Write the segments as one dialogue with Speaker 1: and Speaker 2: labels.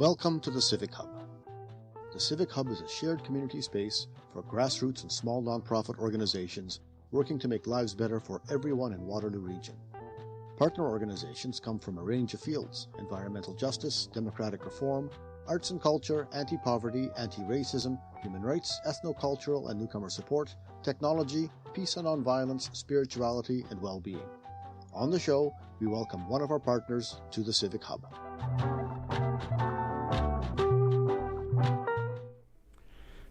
Speaker 1: Welcome to the Civic Hub. The Civic Hub is a shared community space for grassroots and small nonprofit organizations working to make lives better for everyone in Waterloo Region. Partner organizations come from a range of fields: environmental justice, democratic reform, arts and culture, anti-poverty, anti-racism, human rights, ethno-cultural and newcomer support, technology, peace and nonviolence, spirituality, and well-being. On the show, we welcome one of our partners to the Civic Hub.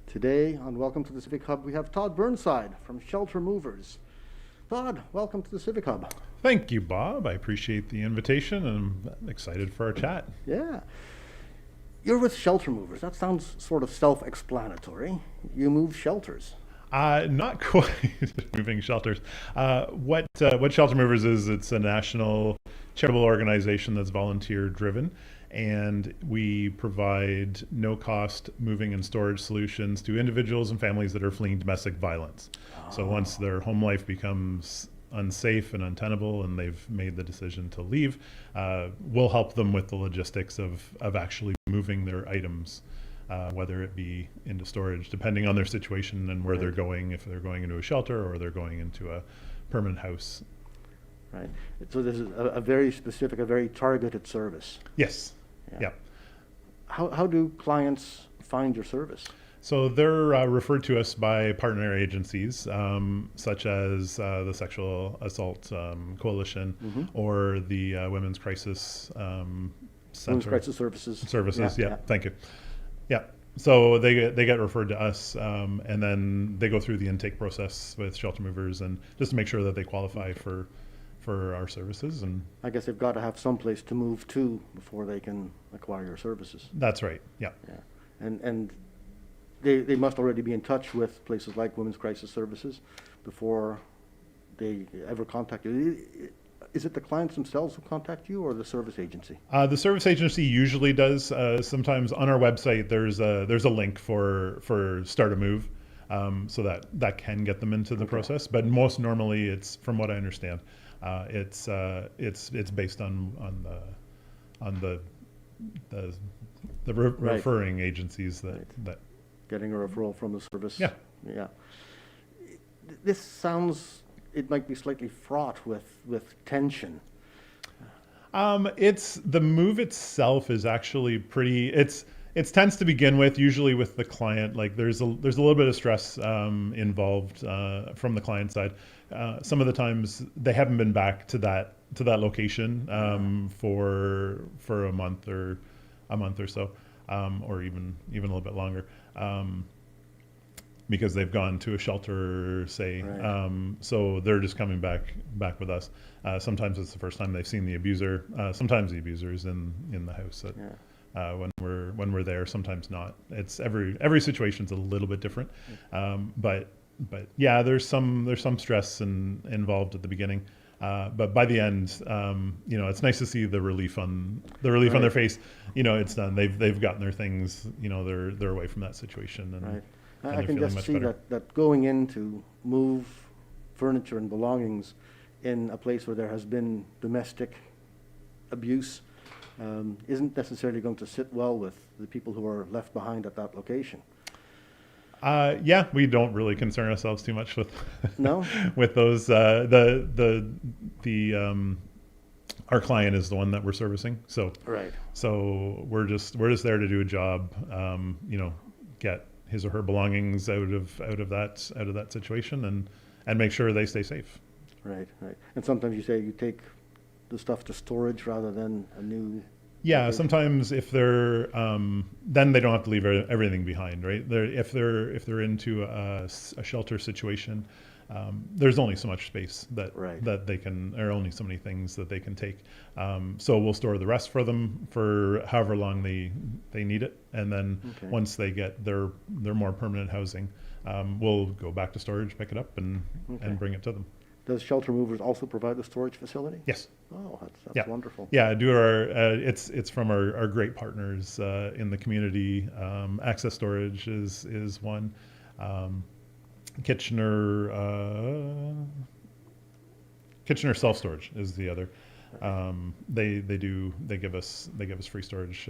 Speaker 1: Today on Welcome to the Civic Hub, we have Todd Burnside from Shelter Movers. Todd, welcome to the Civic Hub.
Speaker 2: Thank you, Bob. I appreciate the invitation, and I'm excited for our chat.
Speaker 1: Yeah. You're with Shelter Movers. That sounds sort of self-explanatory. You move shelters.
Speaker 2: Not quite moving shelters. What Shelter Movers is, it's a national charitable organization that's volunteer-driven, and we provide no-cost moving and storage solutions to individuals and families that are fleeing domestic violence. So once their home life becomes unsafe and untenable and they've made the decision to leave, we'll help them with the logistics of actually moving their items, whether it be into storage, depending on their situation and where they're going, if they're going into a shelter or they're going into a permanent house.
Speaker 1: Right. So this is a very specific, a very targeted service.
Speaker 2: Yes. Yeah.
Speaker 1: How do clients find your service?
Speaker 2: So they're referred to us by partner agencies, such as the Sexual Assault Coalition or the Women's Crisis Center.
Speaker 1: Women's Crisis Services.
Speaker 2: Yeah. Thank you. Yeah. So they get referred to us, and then they go through the intake process with Shelter Movers, and just to make sure that they qualify for our services. And
Speaker 1: I guess they've got to have some place to move to before they can acquire your services.
Speaker 2: That's right. Yeah.
Speaker 1: And they must already be in touch with places like Women's Crisis Services before they ever contact you. Is it the clients themselves who contact you, or the service agency?
Speaker 2: The service agency usually does. Sometimes on our website there's a link for Start a Move, so that can get them into the process. But most normally, it's, from what I understand, it's based on the referring agencies that
Speaker 1: getting a referral from the service.
Speaker 2: Yeah.
Speaker 1: This sounds, it might be slightly fraught with tension.
Speaker 2: It's, the move itself is actually pretty, it's tense to begin with, usually with the client. Like there's a little bit of stress involved from the client side. Some of the times they haven't been back to that location for a month or so, or even a little bit longer, because they've gone to a shelter, say. So they're just coming back with us. Sometimes it's the first time they've seen the abuser. Sometimes the abuser is in the house when we're there. Sometimes not. It's every situation's a little bit different, but yeah, there's some stress involved at the beginning. But by the end, it's nice to see the relief on their face. It's done. They've gotten their things. They're away from that situation. And,
Speaker 1: and I can just see that going in to move furniture and belongings in a place where there has been domestic abuse isn't necessarily going to sit well with the people who are left behind at that location.
Speaker 2: Yeah, we don't really concern ourselves too much with with those. Our client is the one that we're servicing, so So we're just there to do a job. Get his or her belongings out of that situation and make sure they stay safe. Right.
Speaker 1: And sometimes you say you take the stuff to storage rather than a new.
Speaker 2: Yeah, sometimes if they're then they don't have to leave everything behind, right? If they're into a shelter situation, there's only so much space that they can, or only so many things that they can take. So we'll store the rest for them for however long they need it, and then once they get their more permanent housing, we'll go back to storage, pick it up, and bring it to them.
Speaker 1: Does Shelter Movers also provide the storage facility?
Speaker 2: Yes.
Speaker 1: Oh, that's wonderful.
Speaker 2: Yeah, it's from our great partners in the community. Access Storage is one. Kitchener Self-Storage is the other. They give us free storage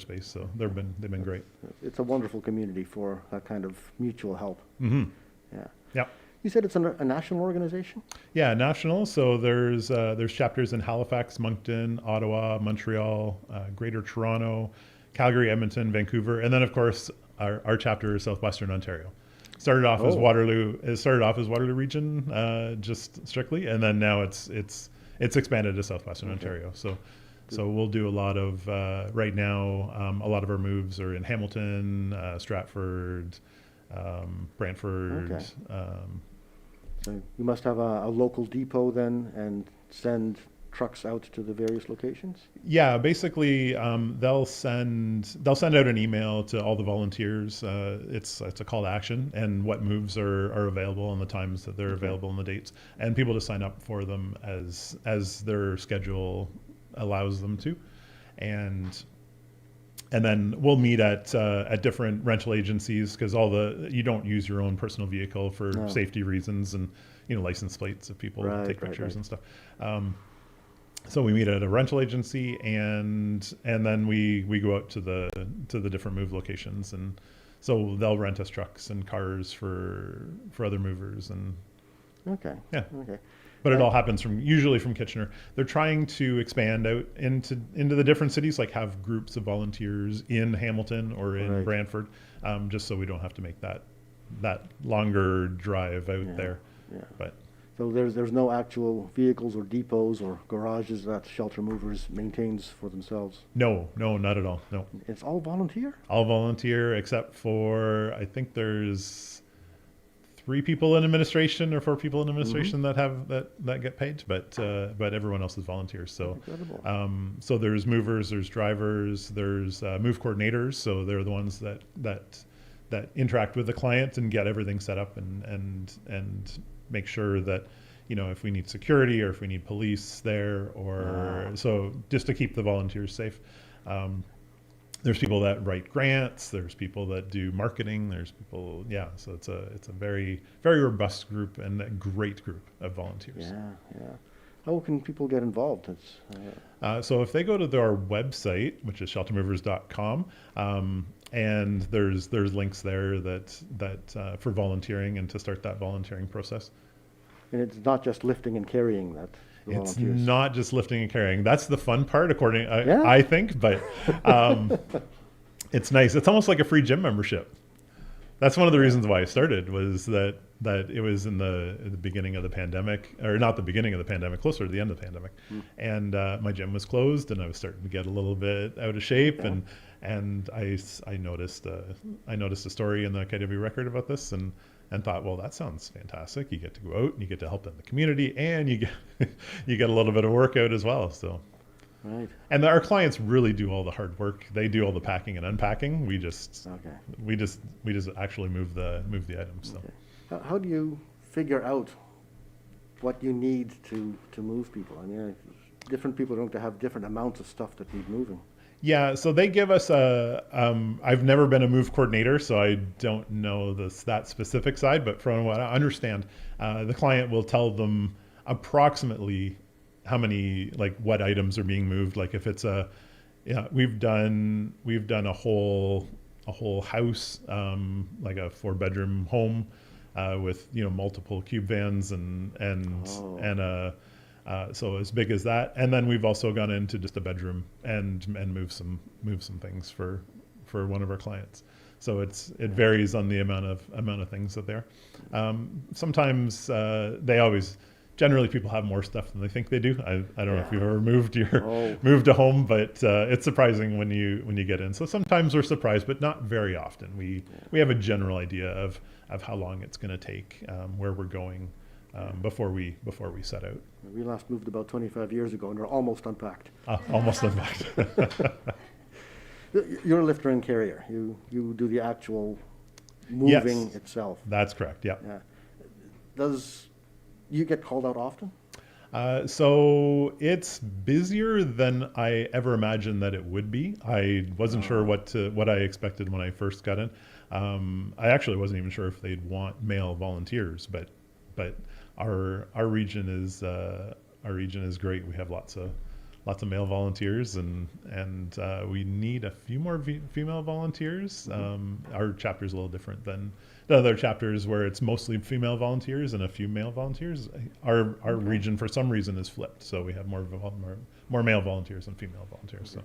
Speaker 2: space, so they've been great.
Speaker 1: It's a wonderful community for that kind of mutual help.
Speaker 2: Mm-hmm.
Speaker 1: Yeah.
Speaker 2: Yeah.
Speaker 1: You said it's a national organization?
Speaker 2: Yeah, national. So there's chapters in Halifax, Moncton, Ottawa, Montreal, Greater Toronto, Calgary, Edmonton, Vancouver, and then of course our chapter is Southwestern Ontario. Started off as Waterloo. It started off as Waterloo region, just strictly, and then now it's expanded to Southwestern Ontario. So we'll do a lot of right now. A lot of our moves are in Hamilton, Stratford, Brantford.
Speaker 1: Okay. So you must have a local depot then, and send trucks out to the various locations?
Speaker 2: Yeah, basically they'll send out an email to all the volunteers. It's a call to action and what moves are available and the times that they're available and the dates, and people to sign up for them as their schedule allows them to, and then we'll meet at different rental agencies, because you don't use your own personal vehicle for safety reasons, and license plates if people take pictures and stuff. So we meet at a rental agency, and then we go out to the different move locations, and so they'll rent us trucks and cars for other movers, and but it all happens usually from Kitchener. They're trying to expand out into the different cities, like have groups of volunteers in Hamilton or in Brantford, just so we don't have to make that longer drive out there.
Speaker 1: Yeah.
Speaker 2: But
Speaker 1: so there's no actual vehicles or depots or garages that Shelter Movers maintains for themselves?
Speaker 2: No, not at all. No.
Speaker 1: It's all volunteer?
Speaker 2: All volunteer, except for, I think there's 3 people in administration or 4 people in administration that get paid, but everyone else is volunteers. So
Speaker 1: incredible.
Speaker 2: So there's movers, there's drivers, there's move coordinators. So they're the ones that interact with the client and get everything set up and make sure that, if we need security or if we need police there, or so just to keep the volunteers safe. There's people that write grants. There's people that do marketing. There's people, so it's a very, very robust group and a great group of volunteers.
Speaker 1: Yeah. How can people get involved?
Speaker 2: So if they go to our website, which is sheltermovers.com, and there's links there that for volunteering and to start that volunteering process.
Speaker 1: And it's not just lifting and carrying that.
Speaker 2: It's not just lifting and carrying. That's the fun part, I think. But it's nice. It's almost like a free gym membership. That's one of the reasons why I started, was that it was in the beginning of the pandemic, or not the beginning of the pandemic, closer to the end of the pandemic, and my gym was closed, and I was starting to get a little bit out of shape, and I noticed a story in the KW Record about this, and thought, well, that sounds fantastic. You get to go out and you get to help in the community, and you get a little bit of workout as well. So, and our clients really do all the hard work. They do all the packing and unpacking. We just actually move the items. So,
Speaker 1: how do you figure out what you need to move people? I mean, different people are going to have different amounts of stuff that need moving.
Speaker 2: Yeah, so they give us I've never been a move coordinator, so I don't know that specific side, but from what I understand, the client will tell them approximately how many, like what items are being moved. Like if it's we've done a whole house, like a 4-bedroom home, with, multiple cube vans and so as big as that, and then we've also gone into just a bedroom and move some things for one of our clients. So it varies on the amount of things that there. Sometimes generally people have more stuff than they think they do. I don't know if you've ever moved a home, but it's surprising when you get in. So sometimes we're surprised, but not very often. We have a general idea of how long it's going to take, where we're going. Before we set out.
Speaker 1: We last moved about 25 years ago, and we're almost unpacked.
Speaker 2: Almost unpacked.
Speaker 1: You're a lifter and carrier. You do the actual moving itself.
Speaker 2: That's correct. Yeah.
Speaker 1: Does you get called out often?
Speaker 2: So it's busier than I ever imagined that it would be. I wasn't sure what I expected when I first got in. I actually wasn't even sure if they'd want male volunteers, but our region is great. We have lots lots of male volunteers, and we need a few more female volunteers. Our chapter is a little different than the other chapters where it's mostly female volunteers and a few male volunteers. Our region, for some reason, is flipped, so we have more male volunteers than female volunteers.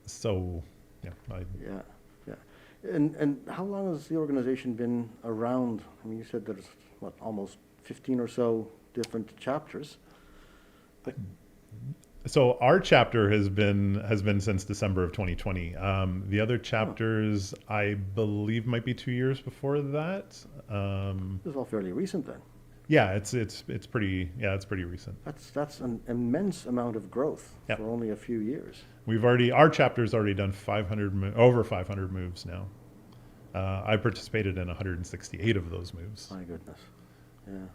Speaker 2: So,
Speaker 1: yeah. And how long has the organization been around? I mean, you said there's almost 15 or so different chapters.
Speaker 2: So our chapter has been since December of 2020. The other chapters, I believe, might be 2 years before that.
Speaker 1: This is all fairly recent then.
Speaker 2: Yeah, it's pretty recent.
Speaker 1: That's an immense amount of growth for only a few years.
Speaker 2: Our chapter's already done over 500 moves now. I participated in 168 of those moves.
Speaker 1: My goodness. Yeah.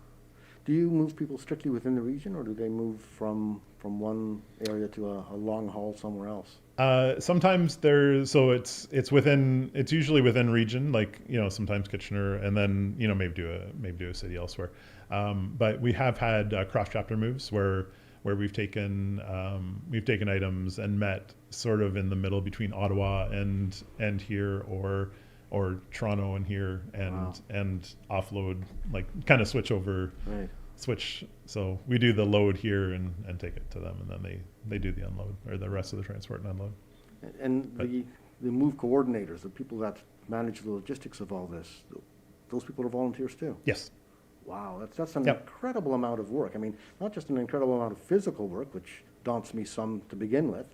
Speaker 1: Do you move people strictly within the region, or do they move from one area to a long haul somewhere else?
Speaker 2: Sometimes it's usually within region, like, sometimes Kitchener, and then, maybe do a city elsewhere. But we have had cross chapter moves where we've taken items and met sort of in the middle between Ottawa and here, or Toronto and here, and offload, like kind of switch over.
Speaker 1: Right.
Speaker 2: So we do the load here and take it to them, and then they do the unload, or the rest of the transport and unload.
Speaker 1: And the move coordinators, the people that manage the logistics of all this, those people are volunteers too?
Speaker 2: Yes.
Speaker 1: Wow, that's an incredible amount of work. I mean, not just an incredible amount of physical work, which daunts me some to begin with,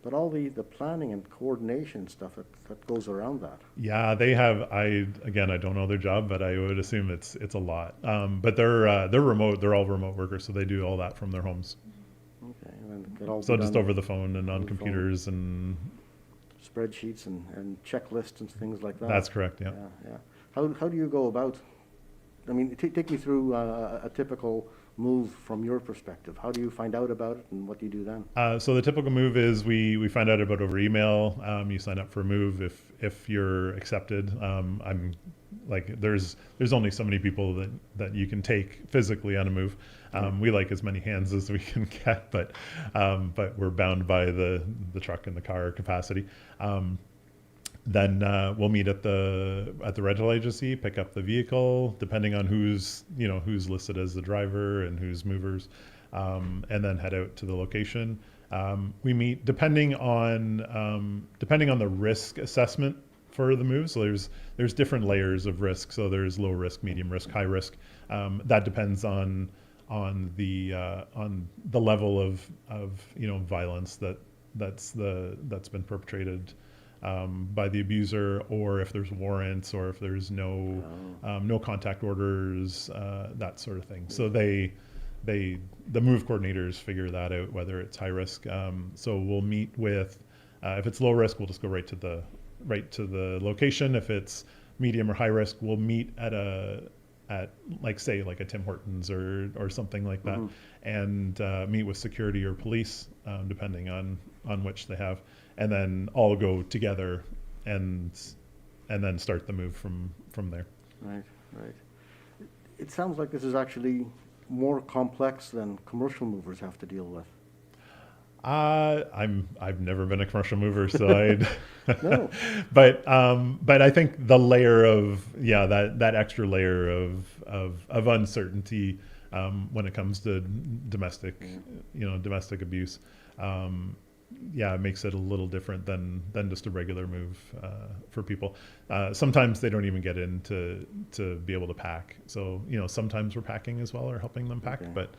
Speaker 1: but all the planning and coordination stuff that goes around that.
Speaker 2: Yeah, they have. I don't know their job, but I would assume it's a lot. But they're remote. They're all remote workers, so they do all that from their homes.
Speaker 1: Okay, and it all
Speaker 2: so just over the phone and on computers and
Speaker 1: spreadsheets and checklists and things like that.
Speaker 2: That's correct. Yeah.
Speaker 1: Yeah. How do you go about? I mean, take me through a typical move from your perspective. How do you find out about it, and what do you do then?
Speaker 2: So the typical move is we find out about over email. You sign up for a move if you're accepted. I'm like there's only so many people that you can take physically on a move. We like as many hands as we can get, but we're bound by the truck and the car capacity. Then we'll meet at the rental agency, pick up the vehicle, depending on who's listed as the driver and who's movers, and then head out to the location. We meet depending on the risk assessment for the move. So there's different layers of risk. So there's low risk, medium risk, high risk. That depends on the level of violence that's been perpetrated by the abuser, or if there's warrants, or if there's no contact orders, that sort of thing. So the move coordinators figure that out, whether it's high risk. So we'll meet with, if it's low risk, we'll just go right to the location. If it's medium or high risk, we'll meet at like a Tim Hortons or something like that, and meet with security or police, depending on which they have, and then all go together and then start the move from there.
Speaker 1: Right. It sounds like this is actually more complex than commercial movers have to deal with.
Speaker 2: I've never been a commercial mover, so
Speaker 1: No.
Speaker 2: But I think the layer of that extra layer of uncertainty when it comes to domestic abuse, it makes it a little different than just a regular move for people. Sometimes they don't even get in to be able to pack. So sometimes we're packing as well, or helping them pack, but.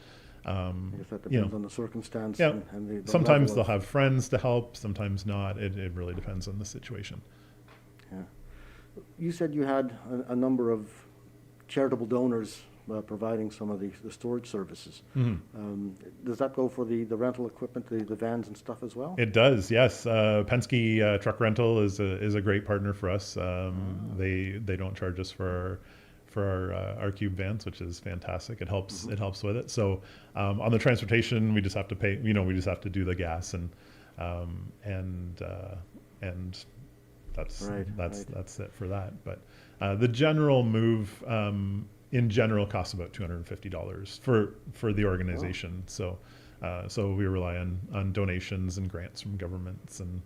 Speaker 1: I guess that depends on the circumstance.
Speaker 2: Yeah.
Speaker 1: And the
Speaker 2: sometimes they'll have friends to help, sometimes not. It really depends on the situation.
Speaker 1: Yeah. You said you had a number of charitable donors providing some of the storage services.
Speaker 2: Mm-hmm.
Speaker 1: Does that go for the rental equipment, the vans and stuff as well?
Speaker 2: It does, yes. Penske Truck Rental is a great partner for us. They don't charge us for our cube vans, which is fantastic. It helps with it. So on the transportation, we just have to pay. We just have to do the gas and that's it for that. But the general move in general costs about $250 for the organization. So So we rely on donations and grants from governments, and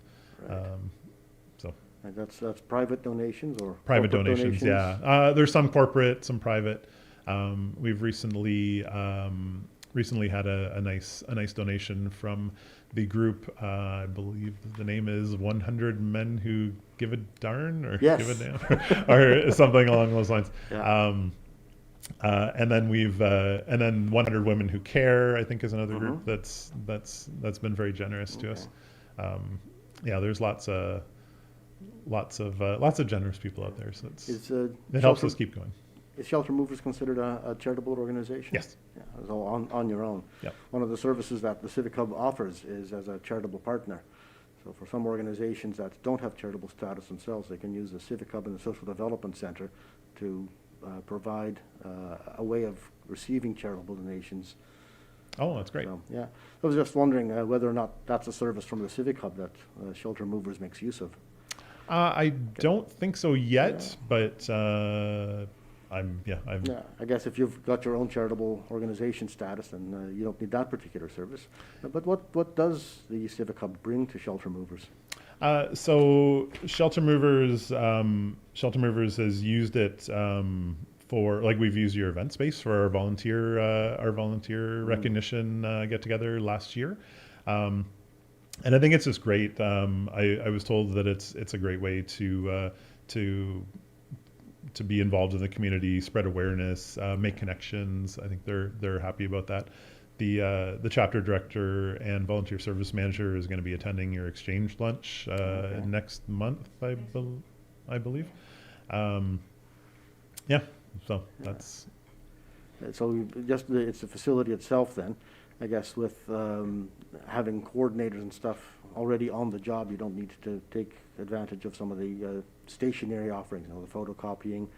Speaker 1: Right.
Speaker 2: so
Speaker 1: And that's private donations or
Speaker 2: private
Speaker 1: corporate
Speaker 2: donations. Yeah, there's some corporate, some private. We've recently had a nice donation from the group. I believe the name is 100 Men Who Give a Darn, or
Speaker 1: Yes.
Speaker 2: Give a Damn, or something along those lines.
Speaker 1: Yeah.
Speaker 2: And then and then 100 Women Who Care, I think, is another group
Speaker 1: Mm-hmm.
Speaker 2: that's been very generous to us.
Speaker 1: Okay.
Speaker 2: Yeah, there's lots of generous people out there, so it helps
Speaker 1: Shelter-
Speaker 2: us keep going.
Speaker 1: Is Shelter Movers considered a charitable organization?
Speaker 2: Yes.
Speaker 1: Yeah, so on your own.
Speaker 2: Yep.
Speaker 1: One of the services that the Civic Hub offers is as a charitable partner. So for some organizations that don't have charitable status themselves, they can use the Civic Hub and the Social Development Center to provide a way of receiving charitable donations.
Speaker 2: Oh, that's great.
Speaker 1: So, yeah, I was just wondering whether or not that's a service from the Civic Hub that Shelter Movers makes use of.
Speaker 2: I don't think so yet,
Speaker 1: Yeah.
Speaker 2: but I'm
Speaker 1: Yeah, I guess if you've got your own charitable organization status, then you don't need that particular service. But what does the Civic Hub bring to Shelter Movers?
Speaker 2: So Shelter Movers has used it for, like, we've used your event space for our volunteer recognition get together last year. And I think it's just great. I was told that it's a great way to be involved in the community, spread awareness, make connections. I think they're happy about that. The chapter director and volunteer service manager is going to be attending your exchange lunch next month, I believe. Yeah, so that's.
Speaker 1: So it's the facility itself then. I guess with having coordinators and stuff already on the job, you don't need to take advantage of some of the stationary offerings, the photocopying,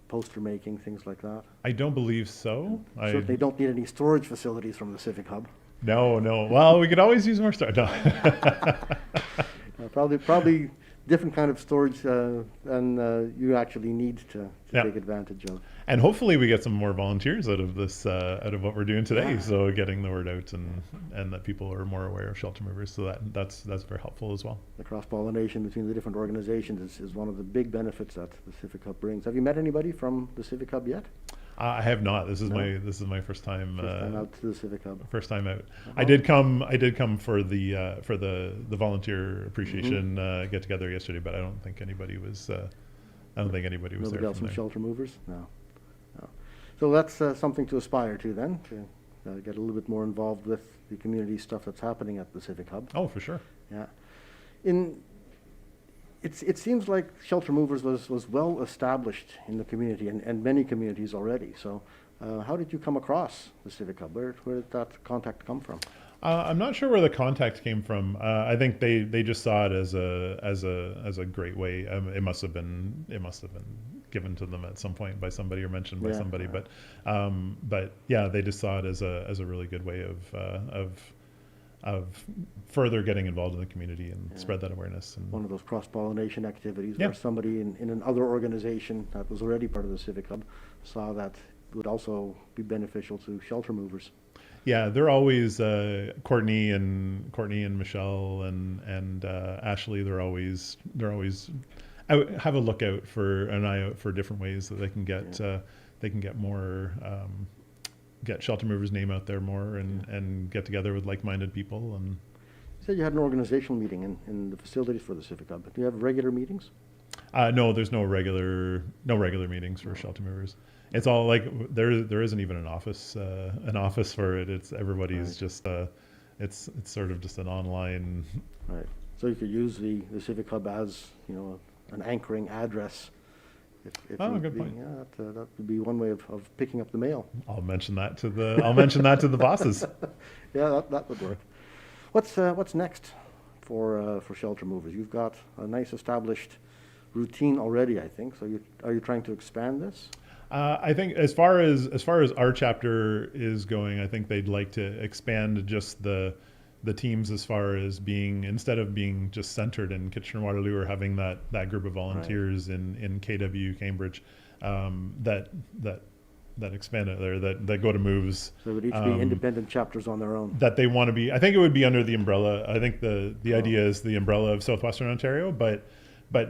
Speaker 1: poster making, things like that.
Speaker 2: I don't believe so.
Speaker 1: Certainly don't need any storage facilities from the Civic Hub.
Speaker 2: No. Well, we could always use more storage. No.
Speaker 1: Probably different kind of storage than you actually need to take advantage of.
Speaker 2: And hopefully we get some more volunteers out of this, out of what we're doing today. Yeah. So getting the word out and that people are more aware of Shelter Movers. So that's very helpful as well.
Speaker 1: The cross-pollination between the different organizations is one of the big benefits that the Civic Hub brings. Have you met anybody from the Civic Hub yet?
Speaker 2: I have not. This is my first time.
Speaker 1: First time out to the Civic Hub.
Speaker 2: First time out. I did come for the volunteer appreciation get together yesterday, but I don't think anybody was. Nobody
Speaker 1: there. Else from Shelter Movers? No. So that's something to aspire to then, to get a little bit more involved with the community stuff that's happening at the Civic Hub.
Speaker 2: Oh, for sure.
Speaker 1: Yeah. It seems like Shelter Movers was well established in the community and many communities already. So how did you come across the Civic Hub? Where did that contact come from?
Speaker 2: I'm not sure where the contact came from. I think they just saw it as a great way. It must have been given to them at some point by somebody or mentioned by somebody. Yeah. But yeah, they just saw it as a really good way of further getting involved in the community and spread that awareness. And
Speaker 1: one of those cross-pollination activities where somebody in another organization that was already part of the Civic Hub saw that would also be beneficial to Shelter Movers.
Speaker 2: Yeah, they're always Courtney and Michelle and Ashley. They're always have a look out for an eye out for different ways that they can get more get Shelter Movers' name out there more and get together with like-minded people. And
Speaker 1: you said you had an organizational meeting in the facilities for the Civic Hub. Do you have regular meetings?
Speaker 2: No, there's no regular meetings for Shelter Movers. It's all like there isn't even an office for it. It's everybody's just it's sort of just an online.
Speaker 1: Right. So you could use the Civic Hub as an anchoring address. If
Speaker 2: good point.
Speaker 1: Yeah, that would be one way of picking up the mail.
Speaker 2: I'll mention that to the bosses.
Speaker 1: Yeah, that would work. What's next for Shelter Movers? You've got a nice established routine already, I think. So are you trying to expand this?
Speaker 2: I think as far as our chapter is going, I think they'd like to expand just the teams as far as being, instead of being just centered in Kitchener-Waterloo or having that group of volunteers in KW Cambridge, that expand it there, that go to moves.
Speaker 1: So it would each be independent chapters on their own.
Speaker 2: That they want to be. I think it would be under the umbrella. I think the idea is the umbrella of Southwestern Ontario, but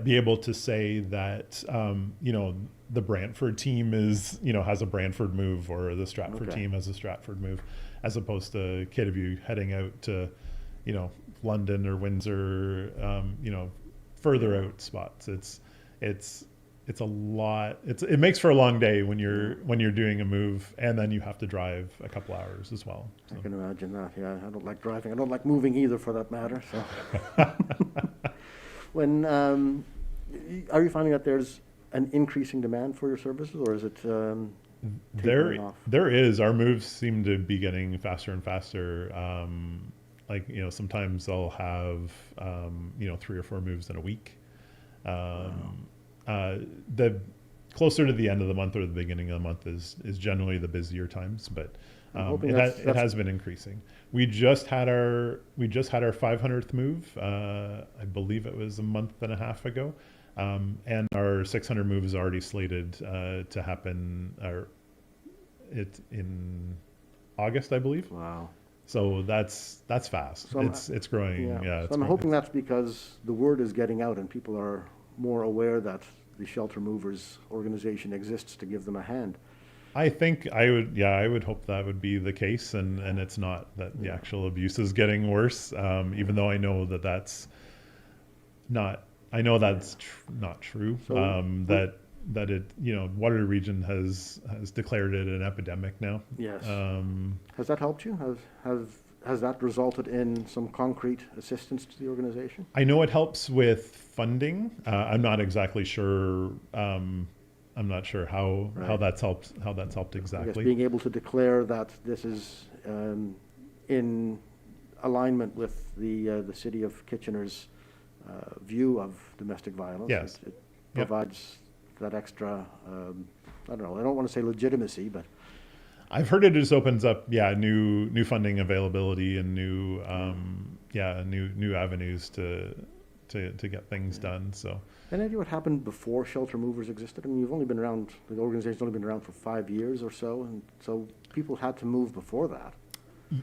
Speaker 2: be able to say that the Brantford team is has a Brantford move, or the Stratford team has a Stratford move, as opposed to Kittaview heading out to London or Windsor, further out spots. It's a lot. It makes for a long day when you're doing a move, and then you have to drive a couple hours as well. So.
Speaker 1: I can imagine that. Yeah, I don't like driving. I don't like moving either, for that matter. So, when are you finding that there's an increasing demand for your services, or is it tapering off?
Speaker 2: There is. Our moves seem to be getting faster and faster. Sometimes I'll have 3 or 4 moves in a week. The closer to the end of the month or the beginning of the month is generally the busier times, but it has been increasing. We just had our 500th move. I believe it was a month and a half ago, and our 600 move is already slated to happen. In August, I believe.
Speaker 1: Wow.
Speaker 2: So that's fast. So it's growing.
Speaker 1: Yeah. So I'm hoping that's because the word is getting out and people are more aware that the Shelter Movers organization exists to give them a hand.
Speaker 2: I think I would hope that would be the case, and it's not, that the actual abuse is getting worse, even though I know that's not true. So, that it, Waterloo Region has declared it an epidemic now.
Speaker 1: Yes. Has that helped you? Has that resulted in some concrete assistance to the organization?
Speaker 2: I know it helps with funding. I'm not exactly sure. I'm not sure how that's helped. How that's helped exactly.
Speaker 1: I guess being able to declare that this is in alignment with the city of Kitchener's view of domestic violence.
Speaker 2: Yes.
Speaker 1: It provides that extra. I don't know. I don't want to say legitimacy, but.
Speaker 2: I've heard it just opens up, new funding availability and new avenues to get things done. So.
Speaker 1: Any idea what happened before Shelter Movers existed? I mean, you've only been around. The organization's only been around for 5 years or so, and so people had to move before that.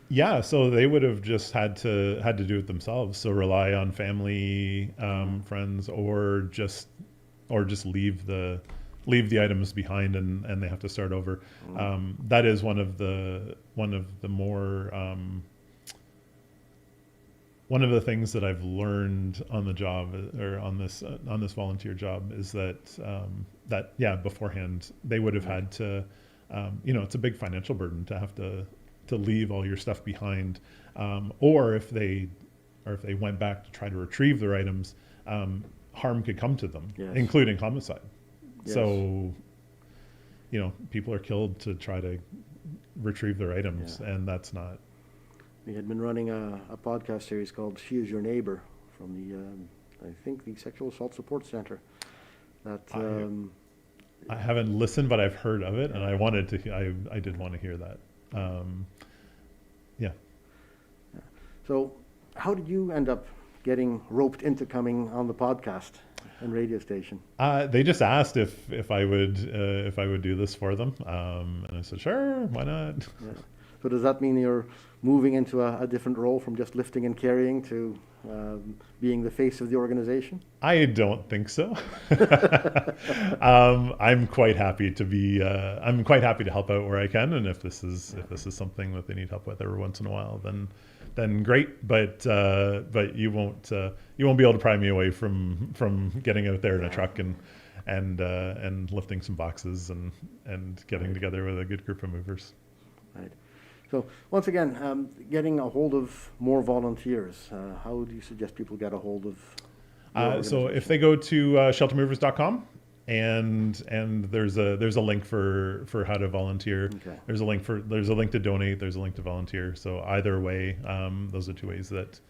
Speaker 2: Yeah, so they would have just had to do it themselves. So rely on family, friends, or just leave the items behind, and they have to start over. That is one of the more one of the things that I've learned on the job, or on this volunteer job, is that beforehand they would have had to, it's a big financial burden to have to leave all your stuff behind, or if they went back to try to retrieve their items, harm could come to them, including homicide. Yes. So, people are killed to try to retrieve their items, and that's not.
Speaker 1: We had been running a podcast series called "She Is Your Neighbor" from the, I think, the Sexual Assault Support Center. That
Speaker 2: I haven't listened, but I've heard of it, and I wanted to. I did want to hear that.
Speaker 1: So, how did you end up getting roped into coming on the podcast and radio station?
Speaker 2: They just asked if I would do this for them, and I said, sure, why not?
Speaker 1: Yeah. So does that mean you're moving into a different role from just lifting and carrying to being the face of the organization?
Speaker 2: I don't think so. I'm quite happy to be. I'm quite happy to help out where I can, and if this is something that they need help with every once in a while, then great. But you won't be able to pry me away from getting out there in a truck and lifting some boxes and getting together with a good group of movers.
Speaker 1: Right. So once again, getting a hold of more volunteers. How do you suggest people get a hold of?
Speaker 2: So if they go to sheltermovers.com, and there's a link for how to volunteer. Okay. There's a link to donate. There's a link to volunteer. So either way, those are 2 ways that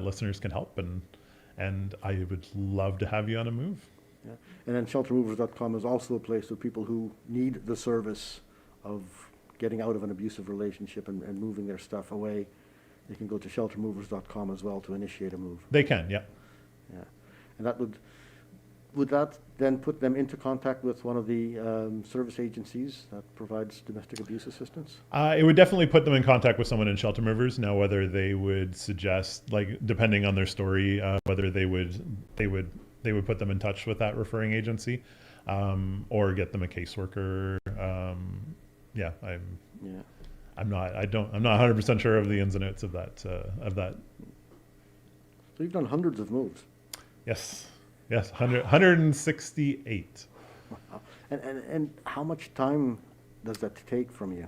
Speaker 2: listeners can help, and I would love to have you on a move.
Speaker 1: Yeah. And then sheltermovers.com is also a place for people who need the service of getting out of an abusive relationship and moving their stuff away. They can go to sheltermovers.com as well to initiate a move.
Speaker 2: They can, yeah.
Speaker 1: Yeah. And that would, would that then put them into contact with one of the service agencies that provides domestic abuse assistance?
Speaker 2: It would definitely put them in contact with someone in Shelter Movers. Now, whether they would suggest, like, depending on their story, whether they would put them in touch with that referring agency, or get them a caseworker. I'm not 100% sure of the ins and outs of that. So
Speaker 1: you've done hundreds of moves.
Speaker 2: Yes, 168.
Speaker 1: Wow. And how much time does that take from you?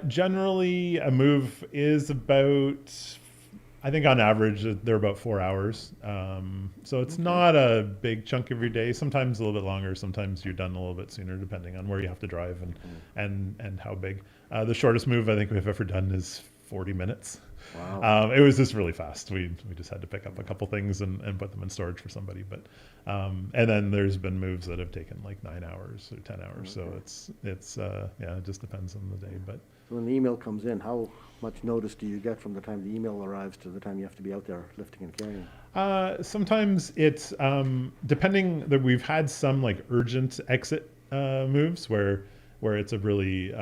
Speaker 2: Generally, a move is about, I think on average, they're about 4 hours. So it's not a big chunk of your day. Sometimes a little bit longer. Sometimes you're done a little bit sooner, depending on where you have to drive and how big. The shortest move I think we've ever done is 40 minutes.
Speaker 1: Wow.
Speaker 2: It was just really fast. We just had to pick up a couple things and put them in storage for somebody. But and then there's been moves that have taken like 9 hours or 10 hours. Okay. So it's it just depends on the day. But
Speaker 1: so when the email comes in, how much notice do you get from the time the email arrives to the time you have to be out there lifting and carrying?
Speaker 2: Sometimes it's depending. That we've had some like urgent exit moves where it's a really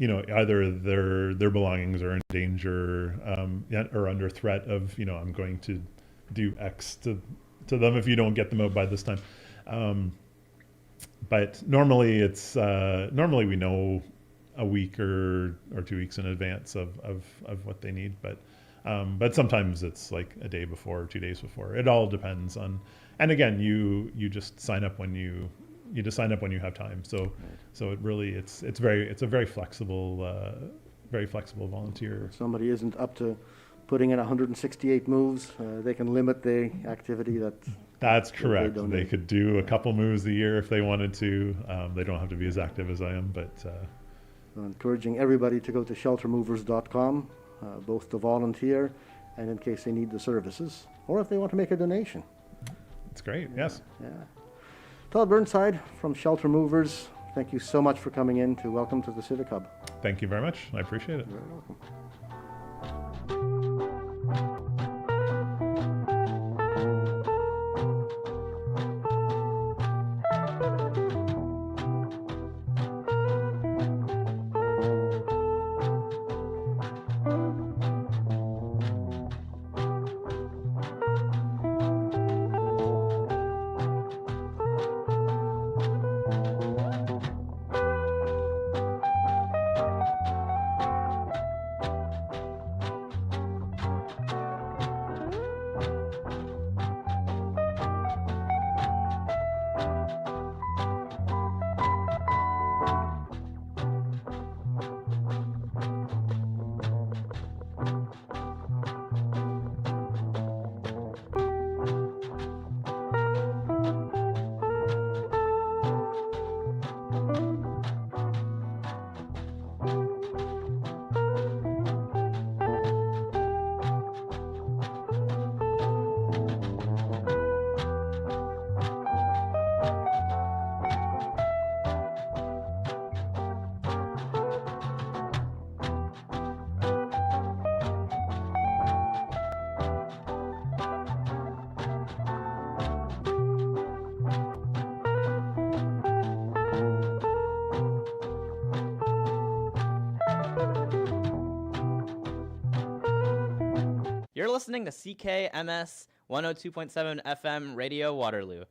Speaker 2: either their belongings are in danger or under threat of, I'm going to do X to them if you don't get them out by this time. But normally normally we know a week or 2 weeks in advance of what they need. But sometimes it's like a day before or 2 days before. It all depends on, and again, you just sign up when you have time. So it really it's a very flexible volunteer.
Speaker 1: If somebody isn't up to putting in 168 moves, they can limit the activity
Speaker 2: That's correct. They could do a couple moves a year if they wanted to. They don't have to be as active as I am, but
Speaker 1: so encouraging everybody to go to sheltermovers.com, both to volunteer and in case they need the services, or if they want to make a donation.
Speaker 2: It's great. Yes.
Speaker 1: Yeah. Todd Burnside from Shelter Movers, thank you so much for coming in to welcome to the Civic Hub.
Speaker 2: Thank you very much. I appreciate it.
Speaker 1: You're very welcome.
Speaker 3: You're listening to CKMS 102.7 FM Radio Waterloo.